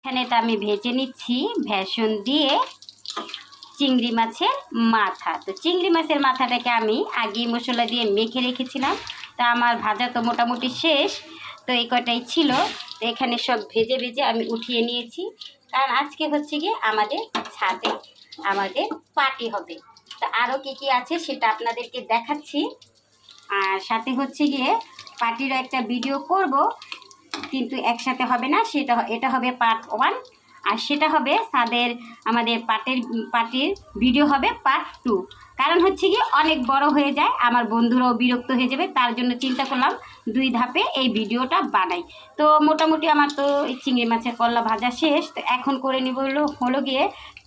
এখানে এটা আমি ভেজে নিচ্ছি বেসন দিয়ে চিংড়ি মাছের মাথা। তো চিংড়ি মাছের মাথাটাকে আমি আগেই মশলা দিয়ে মেখে রেখেছিলাম। তা আমার ভাজা তো মোটামুটি শেষ, তো এই কটাই ছিল। তো এখানে সব ভেজে ভেজে আমি উঠিয়ে নিয়েছি, কারণ আজকে হচ্ছে গিয়ে আমাদের ছাদে আমাদের পার্টি হবে। তো আরও কী কী আছে সেটা আপনাদেরকে দেখাচ্ছি, আর সাথে হচ্ছে গিয়ে পার্টিরও একটা ভিডিও করব, কিন্তু একসাথে হবে না, এটা হবে পার্ট 1, আর সেটা হবে আমাদের পার্টির ভিডিও হবে পার্ট 2। কারণ হচ্ছে কি অনেক বড় হয়ে যায়, আমার বন্ধুরাও বিরক্ত হয়ে যাবে, তার জন্য চিন্তা করলাম 2 ধাপে এই ভিডিওটা বানাই। তো মোটামুটি আমার তো এই চিংড়ি মাছের কল্লা ভাজা শেষ। তো এখন করে নিব হলো গিয়ে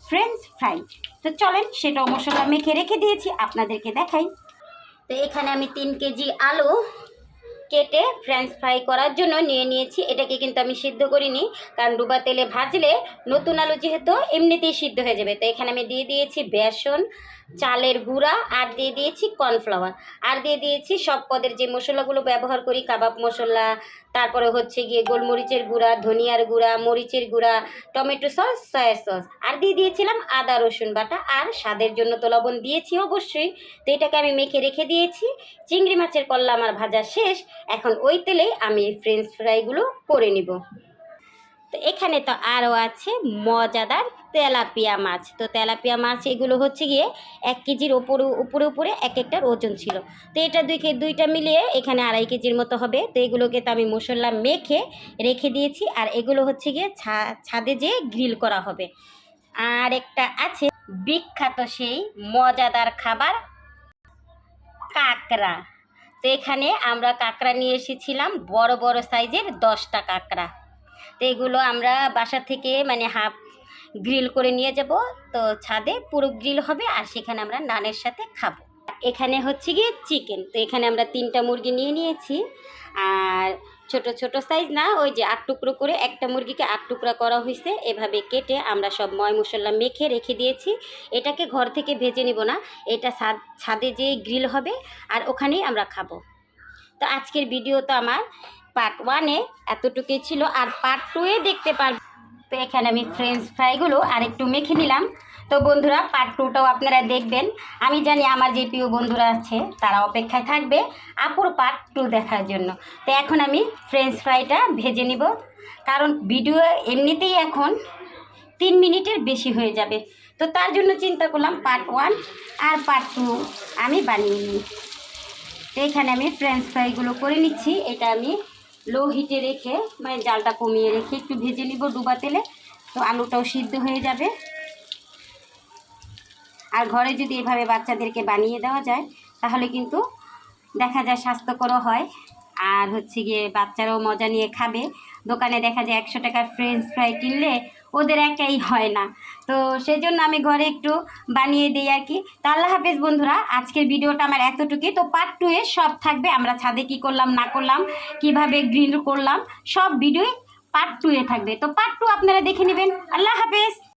ফ্রেঞ্চ ফ্রাই। তো চলেন সেটাও মশলা মেখে রেখে দিয়েছি, আপনাদেরকে দেখাই। তো এখানে আমি 3 কেজি আলু কেটে ফ্রেঞ্চ ফ্রাই করার জন্য নিয়ে নিয়েছি। এটাকে কিন্তু আমি সিদ্ধ করিনি, কারণ ডুবা তেলে ভাজলে নতুন আলু যেহেতু এমনিতেই সিদ্ধ হয়ে যাবে। তো এখানে আমি দিয়ে দিয়েছি বেসন, চালের গুঁড়া, আর দিয়ে দিয়েছি কর্নফ্লাওয়ার, আর দিয়ে দিয়েছি সব পদের যে মশলাগুলো ব্যবহার করি, কাবাব মশলা, তারপরে হচ্ছে গিয়ে গোলমরিচের গুঁড়া, ধনিয়ার গুঁড়া, মরিচের গুঁড়া, টমেটো সস, সয়া সস, আর দিয়ে দিয়েছিলাম আদা রসুন বাটা, আর স্বাদের জন্য তো লবণ দিয়েছি অবশ্যই। তো এটাকে আমি মেখে রেখে দিয়েছি। চিংড়ি মাছের কল্লা আমার ভাজা শেষ, এখন ওই তেলেই আমি ফ্রেঞ্চ ফ্রাইগুলো করে নিব। তো এখানে তো আরও আছে মজাদার তেলাপিয়া মাছ। তো তেলাপিয়া মাছ এগুলো হচ্ছে গিয়ে 1 কেজির উপরে এক একটার ওজন ছিল। তো এটা দুইটা মিলিয়ে এখানে 2.5 কেজির মতো হবে। তো এগুলোকে তো আমি মশলা মেখে রেখে দিয়েছি, আর এগুলো হচ্ছে গিয়ে ছাদে যেয়ে গ্রিল করা হবে। আর একটা আছে বিখ্যাত সেই মজাদার খাবার কাঁকড়া। তো এখানে আমরা কাঁকড়া নিয়ে এসেছিলাম বড় বড় সাইজের 10টা কাঁকড়া। তো এগুলো আমরা বাসা থেকে মানে হাফ গ্রিল করে নিয়ে যাব। তো ছাদে পুরো গ্রিল হবে, আর সেখানে আমরা নানের সাথে খাবো। এখানে হচ্ছে গিয়ে চিকেন। তো এখানে আমরা 3টা মুরগি নিয়ে নিয়েছি, আর ছোট ছোট সাইজ না, ওই যে 8 টুকরো করে একটা মুরগিকে 8 টুকরা করা হয়েছে। এভাবে কেটে আমরা সব ময় মশলা মেখে রেখে দিয়েছি। এটাকে ঘর থেকে ভেজে নিব না, এটা ছাদে যেয়ে গ্রিল হবে, আর ওখানেই আমরা খাবো। তো আজকের ভিডিও তো আমার পার্ট 1-এ এতটুকুই ছিল, আর পার্ট 2-এ দেখতে পারবেন। তো এখানে আমি ফ্রেঞ্চ ফ্রাইগুলো আরেকটু মেখে নিলাম। তো বন্ধুরা পার্ট 2টাও আপনারা দেখবেন। আমি জানি আমার যে প্রিয় বন্ধুরা আছে তারা অপেক্ষায় থাকবে আপুর পার্ট 2 দেখার জন্য। তো এখন আমি ফ্রেঞ্চ ফ্রাইটা ভেজে নিব, কারণ ভিডিও এমনিতেই এখন 3 মিনিটের বেশি হয়ে যাবে। তো তার জন্য চিন্তা করলাম পার্ট 1 আর পার্ট 2 আমি বানিয়ে নিই। তো এখানে আমি ফ্রেঞ্চ ফ্রাইগুলো করে নিচ্ছি। এটা আমি লো হিটে রেখে মানে জালটা কমিয়ে রেখে একটু ভেজে নিব ডুবা তেলে, তো আলুটাও সিদ্ধ হয়ে যাবে। আর ঘরে যদি এভাবে বাচ্চাদেরকে বানিয়ে দেওয়া যায় তাহলে কিন্তু দেখা যায় স্বাস্থ্যকরও হয়, আর হচ্ছে গিয়ে বাচ্চারাও মজা নিয়ে খাবে। দোকানে দেখা যায় 100 টাকার ফ্রেঞ্চ ফ্রাই কিনলে ওদের একাই হয় না, তো সেই জন্য আমি ঘরে একটু বানিয়ে দিই আর কি। তো আল্লাহ হাফেজ বন্ধুরা, আজকের ভিডিওটা আমার এতটুকুই। তো পার্ট 2-এ সব থাকবে, আমরা ছাদে কী করলাম না করলাম, কিভাবে গ্রিল করলাম, সব ভিডিওই পার্ট 2-এ থাকবে। তো পার্ট 2 আপনারা দেখে নেবেন। আল্লাহ হাফেজ।